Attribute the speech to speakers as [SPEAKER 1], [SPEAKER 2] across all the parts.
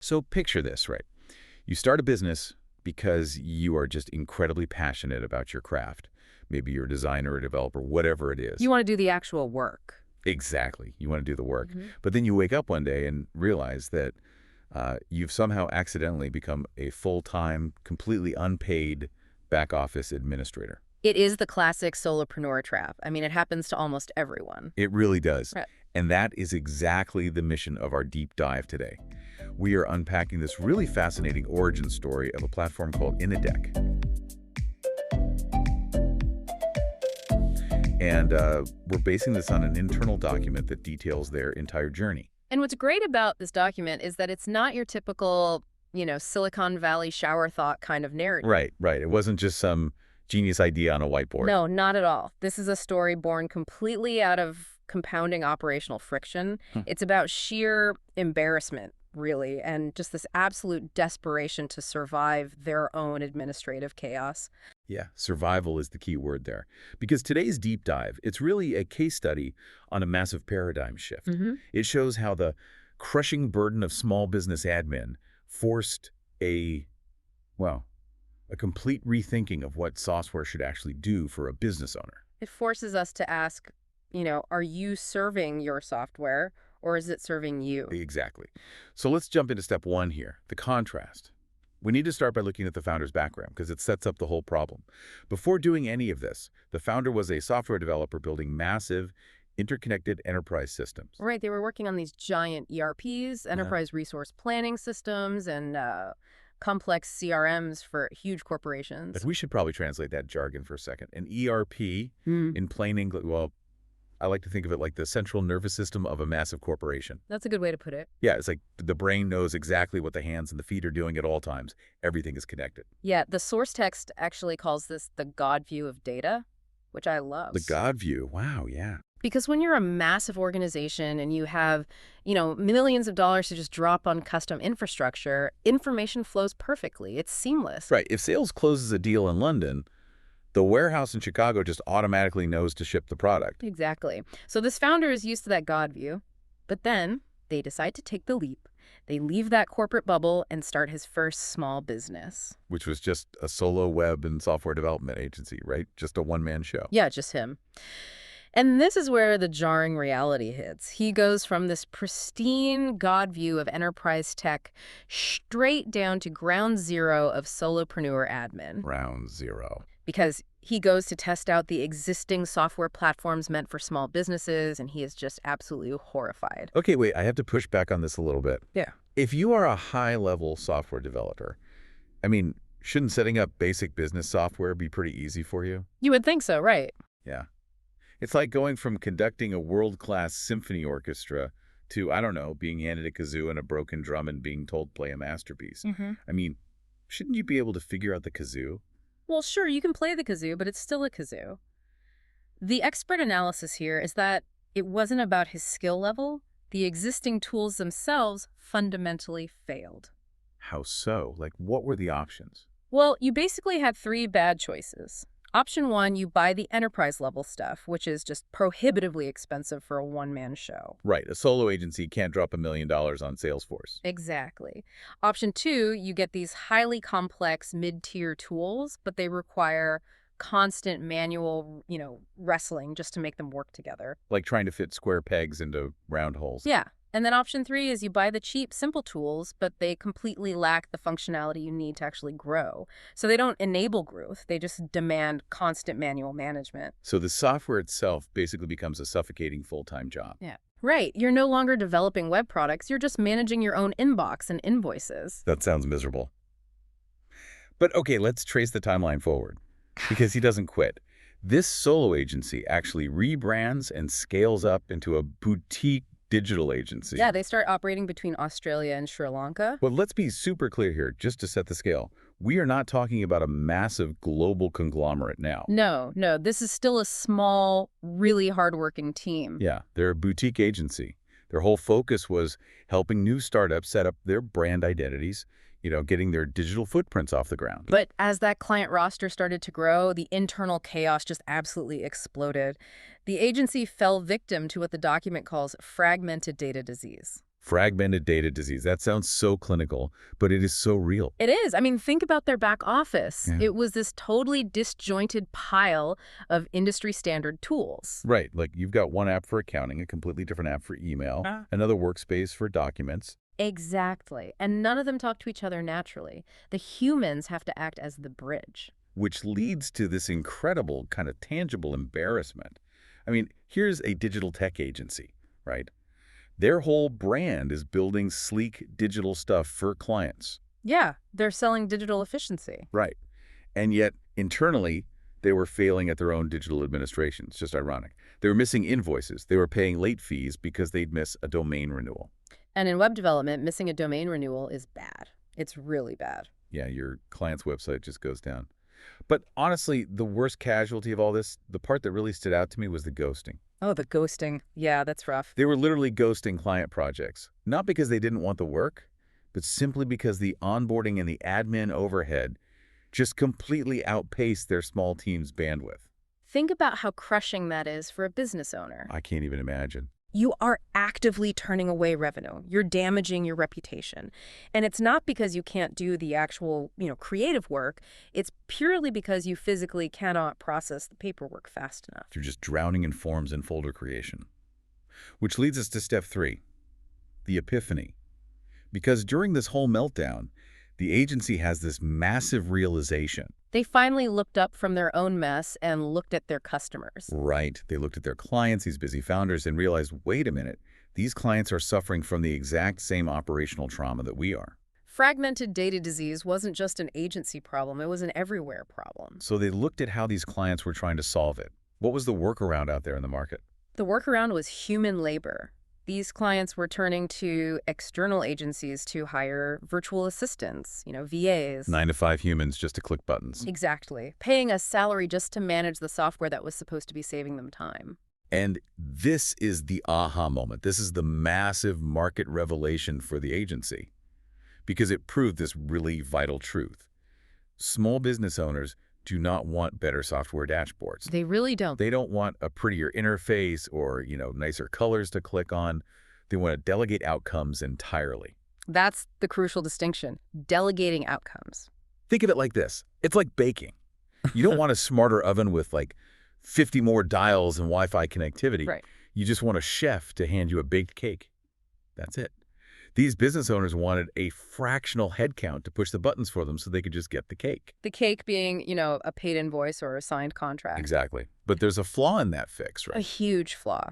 [SPEAKER 1] So picture this, right? You start a business because you are just incredibly passionate about your craft. Maybe you're a designer or a developer, whatever it is.
[SPEAKER 2] You want to do the actual work.
[SPEAKER 1] Exactly. You want to do the work.
[SPEAKER 2] Mhm.
[SPEAKER 1] But then you wake up one day and realize that you've somehow accidentally become a full-time, completely unpaid back office administrator.
[SPEAKER 2] It is the classic solopreneur trap. I mean, it happens to almost everyone.
[SPEAKER 1] It really does.
[SPEAKER 2] Right.
[SPEAKER 1] And that is exactly the mission of our deep dive today. We are unpacking this really fascinating origin story of a platform called IniDeck. And we're basing this on an internal document that details their entire journey.
[SPEAKER 2] And what's great about this document is that it's not your typical, Silicon Valley shower thought kind of narrative.
[SPEAKER 1] Right, right. It wasn't just some genius idea on a whiteboard.
[SPEAKER 2] No, not at all. This is a story born completely out of compounding operational friction. It's about sheer embarrassment, really, and just this absolute desperation to survive their own administrative chaos.
[SPEAKER 1] Yeah, survival is the key word there. Because today's deep dive, it's really a case study on a massive paradigm shift. It shows how the crushing burden of small business admin forced a complete rethinking of what software should actually do for a business owner.
[SPEAKER 2] It forces us to ask, are you serving your software or is it serving you?
[SPEAKER 1] Exactly. So let's jump into step one here, the contrast. We need to start by looking at the founder's background because it sets up the whole problem. Before doing any of this, the founder was a software developer building massive, interconnected enterprise systems.
[SPEAKER 2] Right, they were working on these giant ERPs, enterprise resource planning systems, and complex CRMs for huge corporations.
[SPEAKER 1] But we should probably translate that jargon for a second. An ERP, in plain English, well, I like to think of it like the central nervous system of a massive corporation.
[SPEAKER 2] That's a good way to put it.
[SPEAKER 1] Yeah, it's like the brain knows exactly what the hands and the feet are doing at all times. Everything is connected.
[SPEAKER 2] Yeah, the source text actually calls this the God view of data, which I love.
[SPEAKER 1] The God view. Wow, yeah.
[SPEAKER 2] Because when you're a massive organization and you have, millions of dollars to just drop on custom infrastructure, information flows perfectly. It's seamless.
[SPEAKER 1] Right. If sales closes a deal in London, the warehouse in Chicago just automatically knows to ship the product.
[SPEAKER 2] Exactly. So this founder is used to that God view, but then they decide to take the leap. They leave that corporate bubble and start his first small business.
[SPEAKER 1] Which was just a solo web and software development agency, right? Just a one-man show.
[SPEAKER 2] Yeah, just him. And this is where the jarring reality hits. He goes from this pristine God view of enterprise tech straight down to ground zero of solopreneur admin.
[SPEAKER 1] Round zero.
[SPEAKER 2] Because he goes to test out the existing software platforms meant for small businesses, and he is just absolutely horrified.
[SPEAKER 1] Okay, wait, I have to push back on this a little bit.
[SPEAKER 2] Yeah.
[SPEAKER 1] If you are a high-level software developer, shouldn't setting up basic business software be pretty easy for you?
[SPEAKER 2] You would think so, right?
[SPEAKER 1] Yeah. It's like going from conducting a world-class symphony orchestra to, I don't know, being handed a kazoo and a broken drum and being told play a masterpiece. Shouldn't you be able to figure out the kazoo?
[SPEAKER 2] Well, sure, you can play the kazoo, but it's still a kazoo. The expert analysis here is that it wasn't about his skill level. The existing tools themselves fundamentally failed.
[SPEAKER 1] How so? Like, what were the options?
[SPEAKER 2] Well, you basically had three bad choices. Option one, you buy the enterprise level stuff, which is just prohibitively expensive for a one-man show.
[SPEAKER 1] Right. A solo agency can't drop $1 million on Salesforce.
[SPEAKER 2] Exactly. Option two, you get these highly complex mid-tier tools, but they require constant manual, wrestling just to make them work together.
[SPEAKER 1] Like trying to fit square pegs into round holes.
[SPEAKER 2] Yeah. And then option three is you buy the cheap, simple tools, but they completely lack the functionality you need to actually grow. So they don't enable growth. They just demand constant manual management.
[SPEAKER 1] So the software itself basically becomes a suffocating full-time job.
[SPEAKER 2] Yeah. Right. You're no longer developing web products. You're just managing your own inbox and invoices.
[SPEAKER 1] That sounds miserable. But okay, let's trace the timeline forward. Because he doesn't quit. This solo agency actually rebrands and scales up into a boutique digital agency.
[SPEAKER 2] Yeah, they start operating between Australia and Sri Lanka.
[SPEAKER 1] Well, let's be super clear here, just to set the scale. We are not talking about a massive global conglomerate now.
[SPEAKER 2] No, this is still a small, really hardworking team.
[SPEAKER 1] Yeah, they're a boutique agency. Their whole focus was helping new startups set up their brand identities, getting their digital footprints off the ground.
[SPEAKER 2] But as that client roster started to grow, the internal chaos just absolutely exploded. The agency fell victim to what the document calls fragmented data disease.
[SPEAKER 1] Fragmented data disease. That sounds so clinical, but it is so real.
[SPEAKER 2] It is. I mean, think about their back office.
[SPEAKER 1] Yeah.
[SPEAKER 2] It was this totally disjointed pile of industry standard tools.
[SPEAKER 1] Right, like you've got one app for accounting, a completely different app for email, another workspace for documents.
[SPEAKER 2] Exactly. And none of them talk to each other naturally. The humans have to act as the bridge.
[SPEAKER 1] Which leads to this incredible kind of tangible embarrassment. I mean, here's a digital tech agency, right? Their whole brand is building sleek digital stuff for clients.
[SPEAKER 2] Yeah, they're selling digital efficiency.
[SPEAKER 1] Right. And yet, internally, they were failing at their own digital administration. It's just ironic. They were missing invoices. They were paying late fees because they'd miss a domain renewal.
[SPEAKER 2] And in web development, missing a domain renewal is bad. It's really bad.
[SPEAKER 1] Yeah, your client's website just goes down. But honestly, the worst casualty of all this, the part that really stood out to me was the ghosting.
[SPEAKER 2] Oh, the ghosting. Yeah, that's rough.
[SPEAKER 1] They were literally ghosting client projects, not because they didn't want the work, but simply because the onboarding and the admin overhead just completely outpaced their small team's bandwidth.
[SPEAKER 2] Think about how crushing that is for a business owner.
[SPEAKER 1] I can't even imagine.
[SPEAKER 2] You are actively turning away revenue. You're damaging your reputation. And it's not because you can't do the actual, creative work. It's purely because you physically cannot process the paperwork fast enough.
[SPEAKER 1] You're just drowning in forms and folder creation. Which leads us to step 3, the epiphany. Because during this whole meltdown, the agency has this massive realization.
[SPEAKER 2] They finally looked up from their own mess and looked at their customers.
[SPEAKER 1] Right. They looked at their clients, these busy founders, and realized, wait a minute, these clients are suffering from the exact same operational trauma that we are.
[SPEAKER 2] Fragmented data disease wasn't just an agency problem, it was an everywhere problem.
[SPEAKER 1] So they looked at how these clients were trying to solve it. What was the workaround out there in the market?
[SPEAKER 2] The workaround was human labor. These clients were turning to external agencies to hire virtual assistants, VAs.
[SPEAKER 1] 9 to 5 humans just to click buttons.
[SPEAKER 2] Exactly. Paying a salary just to manage the software that was supposed to be saving them time.
[SPEAKER 1] And this is the aha moment. This is the massive market revelation for the agency because it proved this really vital truth. Small business owners do not want better software dashboards.
[SPEAKER 2] They really don't.
[SPEAKER 1] They don't want a prettier interface or, nicer colors to click on. They want to delegate outcomes entirely.
[SPEAKER 2] That's the crucial distinction, delegating outcomes.
[SPEAKER 1] Think of it like this. It's like baking. You don't want a smarter oven with 50 more dials and Wi-Fi connectivity.
[SPEAKER 2] Right.
[SPEAKER 1] You just want a chef to hand you a baked cake. That's it. These business owners wanted a fractional headcount to push the buttons for them so they could just get the cake.
[SPEAKER 2] The cake being, a paid invoice or a signed contract.
[SPEAKER 1] Exactly. But there's a flaw in that fix, right?
[SPEAKER 2] A huge flaw.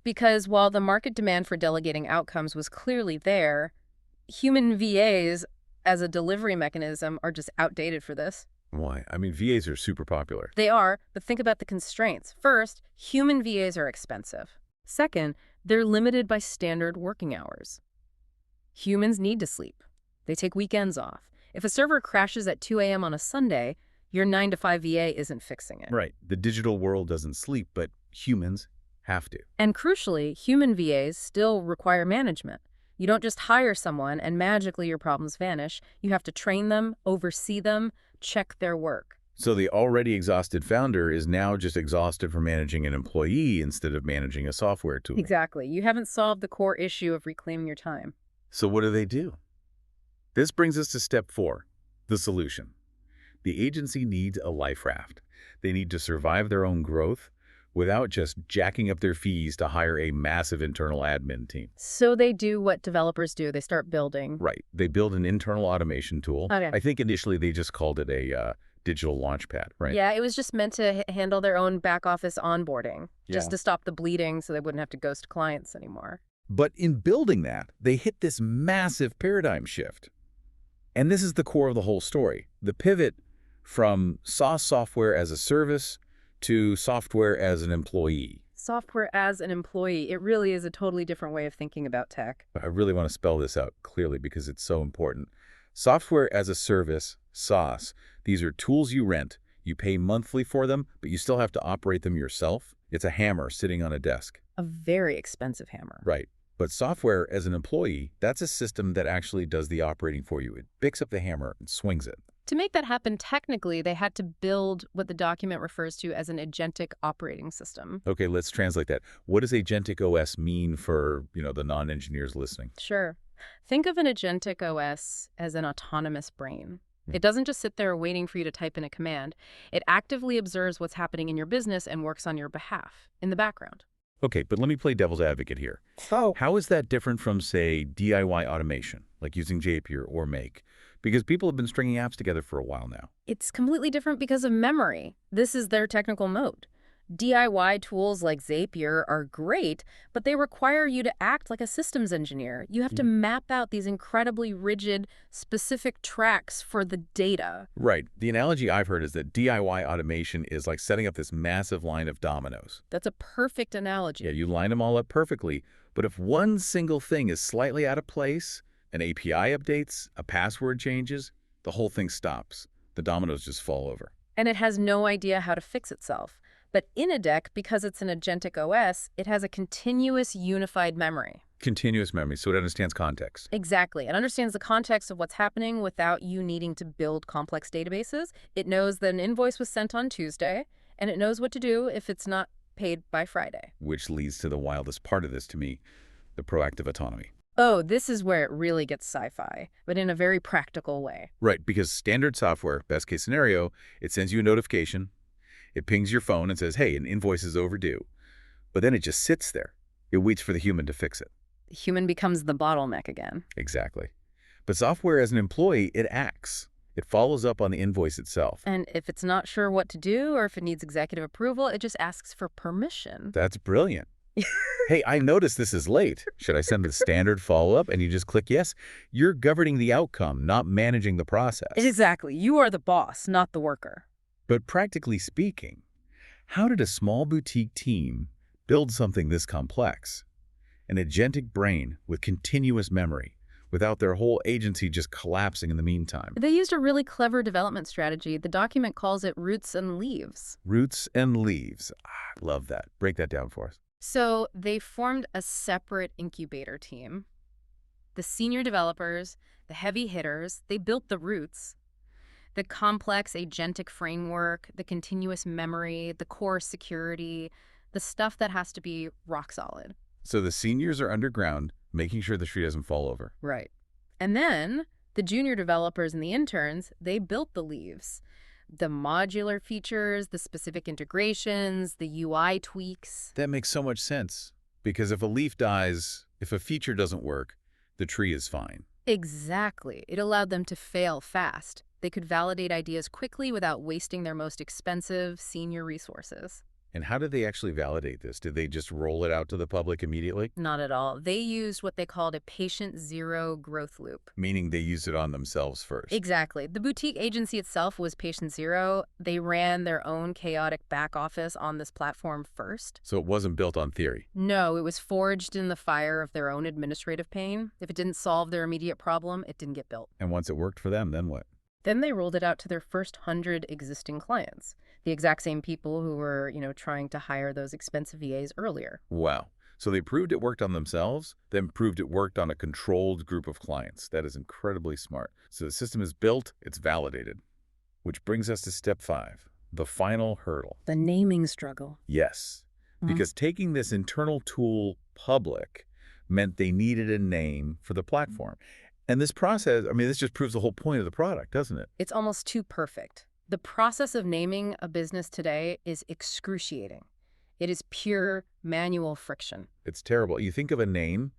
[SPEAKER 2] Because while the market demand for delegating outcomes was clearly there, human VAs as a delivery mechanism are just outdated for this.
[SPEAKER 1] Why? I mean, VAs are super popular.
[SPEAKER 2] They are, but think about the constraints. First, human VAs are expensive. Second, they're limited by standard working hours. Humans need to sleep. They take weekends off. If a server crashes at 2 a.m. on a Sunday, your 9 to 5 VA isn't fixing it.
[SPEAKER 1] Right. The digital world doesn't sleep, but humans have to.
[SPEAKER 2] And crucially, human VAs still require management. You don't just hire someone and magically your problems vanish. You have to train them, oversee them, check their work.
[SPEAKER 1] So the already exhausted founder is now just exhausted from managing an employee instead of managing a software tool.
[SPEAKER 2] Exactly. You haven't solved the core issue of reclaiming your time.
[SPEAKER 1] So what do? This brings us to step 4, the solution. The agency needs a life raft. They need to survive their own growth without just jacking up their fees to hire a massive internal admin team.
[SPEAKER 2] So they do what developers do. They start building.
[SPEAKER 1] Right. They build an internal automation tool.
[SPEAKER 2] Okay.
[SPEAKER 1] I think initially they just called it a digital launchpad, right?
[SPEAKER 2] Yeah, it was just meant to handle their own back office onboarding, just
[SPEAKER 1] Yeah.
[SPEAKER 2] to stop the bleeding so they wouldn't have to ghost clients anymore.
[SPEAKER 1] But in building that, they hit this massive paradigm shift. And this is the core of the whole story. The pivot from SaaS software as a service to software as an employee.
[SPEAKER 2] Software as an employee, it really is a totally different way of thinking about tech.
[SPEAKER 1] I really want to spell this out clearly because it's so important. Software as a service, SaaS, these are tools you rent. You pay monthly for them, but you still have to operate them yourself. It's a hammer sitting on a desk.
[SPEAKER 2] A very expensive hammer.
[SPEAKER 1] Right. But software as an employee, that's a system that actually does the operating for you. It picks up the hammer and swings it.
[SPEAKER 2] To make that happen technically, they had to build what the document refers to as an agentic operating system.
[SPEAKER 1] Okay, let's translate that. What does Agentic OS mean for, the non-engineers listening?
[SPEAKER 2] Sure. Think of an agentic OS as an autonomous brain.
[SPEAKER 1] Hmm.
[SPEAKER 2] It doesn't just sit there waiting for you to type in a command. It actively observes what's happening in your business and works on your behalf in the background.
[SPEAKER 1] Okay, but let me play devil's advocate here.
[SPEAKER 2] Oh.
[SPEAKER 1] How is that different from, say, DIY automation, like using Zapier or Make? Because people have been stringing apps together for a while now.
[SPEAKER 2] It's completely different because of memory. This is their technical mode. DIY tools like Zapier are great, but they require you to act like a systems engineer. You have to map out these incredibly rigid, specific tracks for the data.
[SPEAKER 1] Right. The analogy I've heard is that DIY automation is like setting up this massive line of dominoes.
[SPEAKER 2] That's a perfect analogy.
[SPEAKER 1] Yeah, you line them all up perfectly, but if one single thing is slightly out of place, an API updates, a password changes, the whole thing stops. The dominoes just fall over.
[SPEAKER 2] And it has no idea how to fix itself. But IniDeck, because it's an agentic OS, it has a continuous unified memory.
[SPEAKER 1] Continuous memory, so it understands context.
[SPEAKER 2] Exactly. It understands the context of what's happening without you needing to build complex databases. It knows that an invoice was sent on Tuesday, and it knows what to do if it's not paid by Friday.
[SPEAKER 1] Which leads to the wildest part of this to me, the proactive autonomy.
[SPEAKER 2] Oh, this is where it really gets sci-fi, but in a very practical way.
[SPEAKER 1] Right, because standard software, best case scenario, it sends you a notification, it pings your phone and says, hey, an invoice is overdue. But then it just sits there. It waits for the human to fix it.
[SPEAKER 2] The human becomes the bottleneck again.
[SPEAKER 1] Exactly. But software as an employee, it acts. It follows up on the invoice itself.
[SPEAKER 2] And if it's not sure what to do or if it needs executive approval, it just asks for permission.
[SPEAKER 1] That's brilliant. Hey, I noticed this is late. Should I send the standard follow-up? And you just click yes. You're governing the outcome, not managing the process.
[SPEAKER 2] Exactly. You are the boss, not the worker.
[SPEAKER 1] But practically speaking, how did a small boutique team build something this complex? An agentic brain with continuous memory, without their whole agency just collapsing in the meantime.
[SPEAKER 2] They used a really clever development strategy. The document calls it roots and leaves.
[SPEAKER 1] Roots and leaves. Love that. Break that down for us.
[SPEAKER 2] So they formed a separate incubator team. The senior developers, the heavy hitters, they built the roots. The complex agentic framework, the continuous memory, the core security, the stuff that has to be rock solid.
[SPEAKER 1] So the seniors are underground, making sure the tree doesn't fall over.
[SPEAKER 2] Right. And then the junior developers and the interns, they built the leaves. The modular features, the specific integrations, the UI tweaks.
[SPEAKER 1] That makes so much sense. Because if a leaf dies, if a feature doesn't work, the tree is fine.
[SPEAKER 2] Exactly. It allowed them to fail fast. They could validate ideas quickly without wasting their most expensive senior resources.
[SPEAKER 1] And how did they actually validate this? Did they just roll it out to the public immediately?
[SPEAKER 2] Not at all. They used what they called a patient zero growth loop.
[SPEAKER 1] Meaning they used it on themselves first.
[SPEAKER 2] Exactly. The boutique agency itself was patient zero. They ran their own chaotic back office on this platform first.
[SPEAKER 1] So it wasn't built on theory.
[SPEAKER 2] No, it was forged in the fire of their own administrative pain. If it didn't solve their immediate problem, it didn't get built.
[SPEAKER 1] And once it worked for them, then what?
[SPEAKER 2] Then they rolled it out to their first 100 existing clients, the exact same people who were, trying to hire those expensive VAs earlier.
[SPEAKER 1] Wow. So they proved it worked on themselves, then proved it worked on a controlled group of clients. That is incredibly smart. So the system is built, it's validated. Which brings us to step 5, the final hurdle.
[SPEAKER 2] The naming struggle.
[SPEAKER 1] Yes, because taking this internal tool public meant they needed a name for the platform. And this process, this just proves the whole point of the product, doesn't it?
[SPEAKER 2] It's almost too perfect. The process of naming a business today is excruciating. It is pure manual friction.
[SPEAKER 1] It's terrible. You think of a name,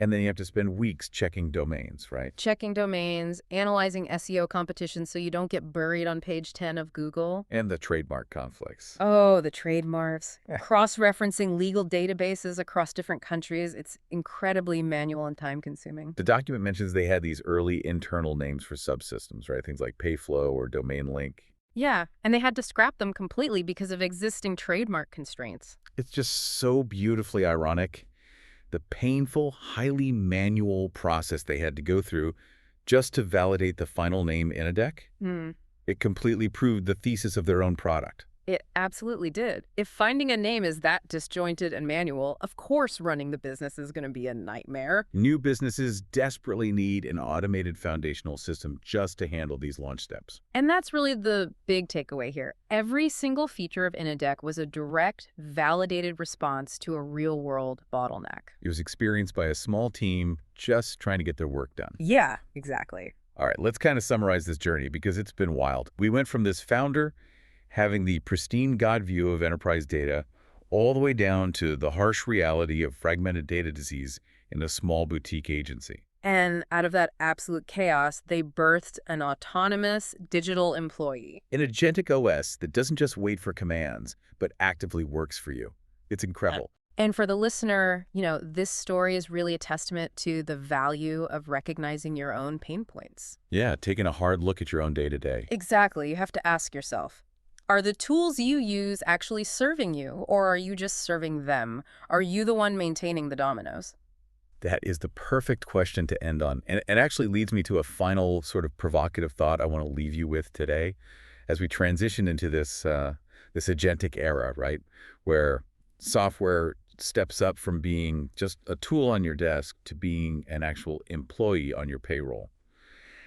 [SPEAKER 1] and then you have to spend weeks checking domains, right?
[SPEAKER 2] Checking domains, analyzing SEO competition so you don't get buried on page 10 of Google.
[SPEAKER 1] And the trademark conflicts.
[SPEAKER 2] Oh, the trademarks. Cross-referencing legal databases across different countries. It's incredibly manual and time-consuming.
[SPEAKER 1] The document mentions they had these early internal names for subsystems, right? Things like Payflow or Domain Link.
[SPEAKER 2] Yeah, and they had to scrap them completely because of existing trademark constraints.
[SPEAKER 1] It's just so beautifully ironic. The painful, highly manual process they had to go through just to validate the final name IniDeck, it completely proved the thesis of their own product.
[SPEAKER 2] It absolutely did. If finding a name is that disjointed and manual, of course running the business is going to be a nightmare.
[SPEAKER 1] New businesses desperately need an automated foundational system just to handle these launch steps.
[SPEAKER 2] And that's really the big takeaway here. Every single feature of IniDeck was a direct, validated response to a real-world bottleneck.
[SPEAKER 1] It was experienced by a small team just trying to get their work done.
[SPEAKER 2] Yeah, exactly.
[SPEAKER 1] All right, let's kind of summarize this journey because it's been wild. We went from this founder having the pristine God view of enterprise data all the way down to the harsh reality of fragmented data disease in a small boutique agency.
[SPEAKER 2] And out of that absolute chaos, they birthed an autonomous digital employee.
[SPEAKER 1] An Agentic OS that doesn't just wait for commands, but actively works for you. It's incredible.
[SPEAKER 2] And for the listener, this story is really a testament to the value of recognizing your own pain points.
[SPEAKER 1] Yeah, taking a hard look at your own day-to-day.
[SPEAKER 2] Exactly. You have to ask yourself, are the tools you use actually serving you, or are you just serving them? Are you the one maintaining the dominoes?
[SPEAKER 1] That is the perfect question to end on. And it actually leads me to a final sort of provocative thought I want to leave you with today as we transition into this agentic era, right? Where software steps up from being just a tool on your desk to being an actual employee on your payroll.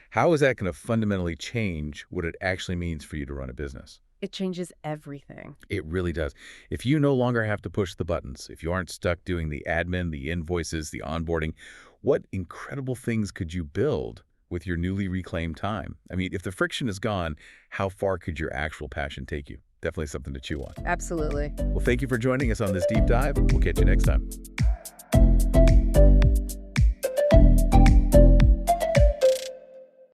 [SPEAKER 1] How is that going to fundamentally change what it actually means for you to run a business?
[SPEAKER 2] It changes everything.
[SPEAKER 1] It really does. If you no longer have to push the buttons, if you aren't stuck doing the admin, the invoices, the onboarding, what incredible things could you build with your newly reclaimed time? I mean, if the friction is gone, how far could your actual passion take you? Definitely something to chew on.
[SPEAKER 2] Absolutely.
[SPEAKER 1] Well, thank you for joining us on this deep dive. We'll catch you next time.